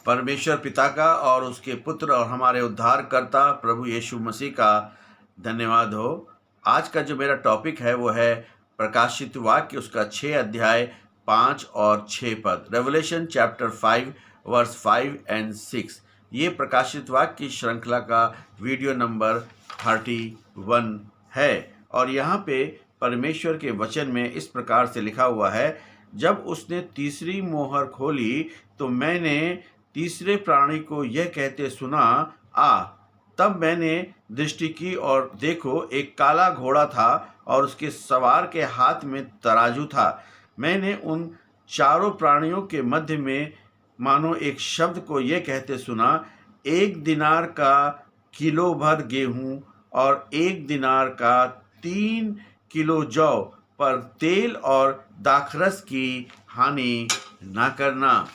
परमेश्वर पिता का और उसके पुत्र और हमारे उद्धारकर्ता प्रभु यीशु मसीह का धन्यवाद हो। आज का जो मेरा टॉपिक है वो है प्रकाशित वाक्य, उसका 6 अध्याय 5 और 6 पद, रेवलेशन चैप्टर 5 वर्स 5 एंड 6। ये प्रकाशित वाक्य की श्रृंखला का वीडियो नंबर 31 है और यहाँ पे परमेश्वर के वचन में इस प्रकार से लिखा हुआ है, जब उसने तीसरी मोहर खोली तो मैंने तीसरे प्राणी को यह कहते सुना, आ। तब मैंने दृष्टि की और देखो, एक काला घोड़ा था और उसके सवार के हाथ में तराजू था। मैंने उन चारों प्राणियों के मध्य में मानो एक शब्द को यह कहते सुना, 1 दिनार का किलो भर गेहूं और 1 दिनार का 3 किलो जौ पर तेल और दाखरस की हानि न करना।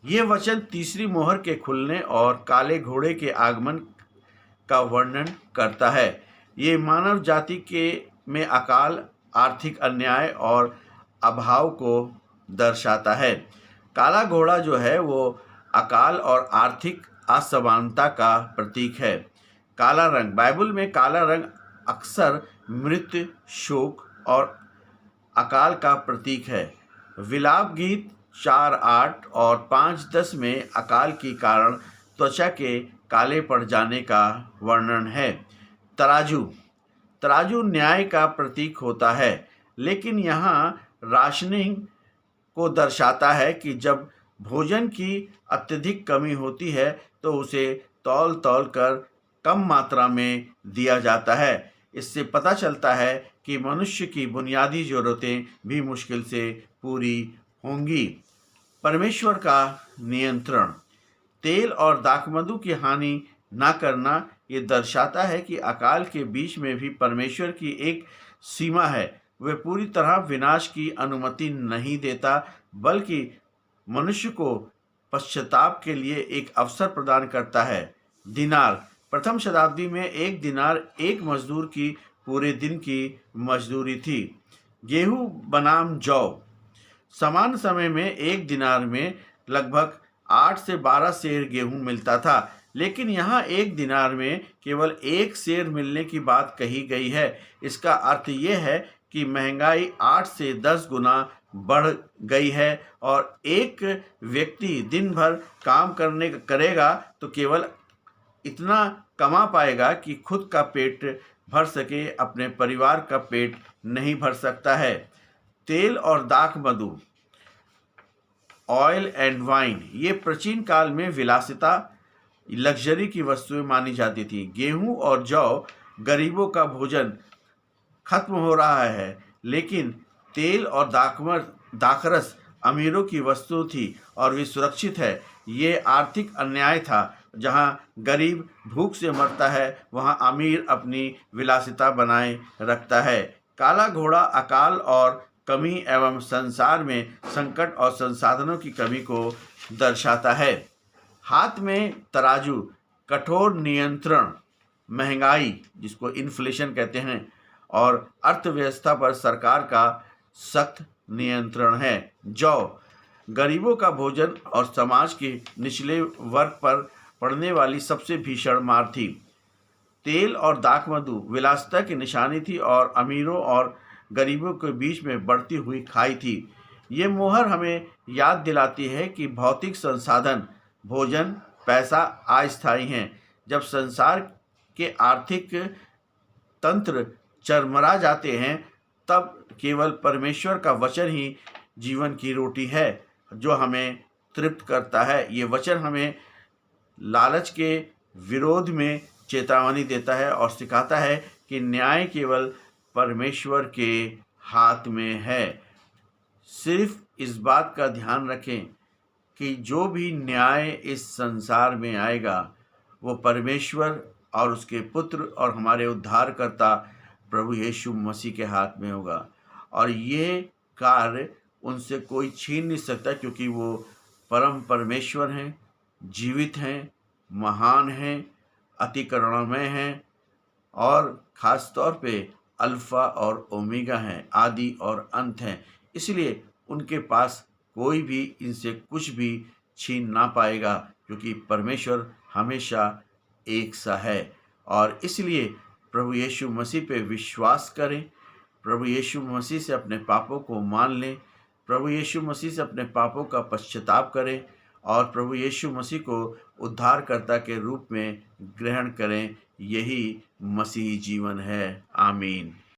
ये वचन तीसरी मोहर के खुलने और काले घोड़े के आगमन का वर्णन करता है। ये मानव जाति के में अकाल, आर्थिक अन्याय और अभाव को दर्शाता है। काला घोड़ा जो है वो अकाल और आर्थिक असमानता का प्रतीक है। काला रंग, बाइबल में काला रंग अक्सर मृत्यु, शोक और अकाल का प्रतीक है। विलाप गीत 4:8 और 5:10 में अकाल के कारण त्वचा के काले पड़ जाने का वर्णन है। तराजू, तराजू न्याय का प्रतीक होता है, लेकिन यहाँ राशनिंग को दर्शाता है कि जब भोजन की अत्यधिक कमी होती है तो उसे तौल तौल कर कम मात्रा में दिया जाता है। इससे पता चलता है कि मनुष्य की बुनियादी ज़रूरतें भी मुश्किल से पूरी होंगी। परमेश्वर का नियंत्रण, तेल और दाखमधु की हानि न करना, ये दर्शाता है कि अकाल के बीच में भी परमेश्वर की एक सीमा है। वह पूरी तरह विनाश की अनुमति नहीं देता, बल्कि मनुष्य को पश्चाताप के लिए एक अवसर प्रदान करता है। दिनार, प्रथम शताब्दी में 1 दिनार एक मजदूर की पूरे दिन की मजदूरी थी। गेहूं बनाम जौ, समान समय में 1 दिनार में लगभग 8 से 12 सेर गेहूं मिलता था, लेकिन यहाँ 1 दिनार में केवल 1 सेर मिलने की बात कही गई है। इसका अर्थ ये है कि महंगाई 8 से 10 गुना बढ़ गई है और एक व्यक्ति दिन भर काम करेगा तो केवल इतना कमा पाएगा कि खुद का पेट भर सके, अपने परिवार का पेट नहीं भर सकता है। तेल और दाखमधु, ऑयल एंड वाइन, ये प्राचीन काल में विलासिता, लग्जरी की वस्तुएं मानी जाती थी। गेहूं और जौ गरीबों का भोजन खत्म हो रहा है, लेकिन तेल और दाखरस अमीरों की वस्तु थी और वे सुरक्षित है। ये आर्थिक अन्याय था। जहां गरीब भूख से मरता है वहां अमीर अपनी विलासिता बनाए रखता है। काला घोड़ा अकाल और कमी एवं संसार में संकट और संसाधनों की कमी को दर्शाता है। हाथ में तराजू, कठोर नियंत्रण, महंगाई जिसको इन्फ्लेशन कहते हैं, और अर्थव्यवस्था पर सरकार का सख्त नियंत्रण है। जौ, गरीबों का भोजन और समाज के निचले वर्ग पर पड़ने वाली सबसे भीषण मार थी। तेल और दाखमधु विलासिता की निशानी थी और अमीरों और गरीबों के बीच में बढ़ती हुई खाई थी। ये मोहर हमें याद दिलाती है कि भौतिक संसाधन, भोजन, पैसा अस्थायी हैं। जब संसार के आर्थिक तंत्र चरमरा जाते हैं, तब केवल परमेश्वर का वचन ही जीवन की रोटी है जो हमें तृप्त करता है। ये वचन हमें लालच के विरोध में चेतावनी देता है और सिखाता है कि न्याय केवल परमेश्वर के हाथ में है। सिर्फ इस बात का ध्यान रखें कि जो भी न्याय इस संसार में आएगा वो परमेश्वर और उसके पुत्र और हमारे उद्धारकर्ता प्रभु यीशु मसीह के हाथ में होगा, और ये कार्य उनसे कोई छीन नहीं सकता, क्योंकि वो परम परमेश्वर हैं, जीवित हैं, महान हैं, अति करुणामय हैं और ख़ास तौर पे अल्फ़ा और ओमेगा हैं, आदि और अंत हैं। इसलिए उनके पास कोई भी इनसे कुछ भी छीन ना पाएगा, क्योंकि परमेश्वर हमेशा एक सा है। और इसलिए प्रभु यीशु मसीह पे विश्वास करें, प्रभु यीशु मसीह से अपने पापों को मान लें, प्रभु यीशु मसीह से अपने पापों का पश्चाताप करें और प्रभु यीशु मसीह को उद्धारकर्ता के रूप में ग्रहण करें। यही मसीही जीवन है। आमीन।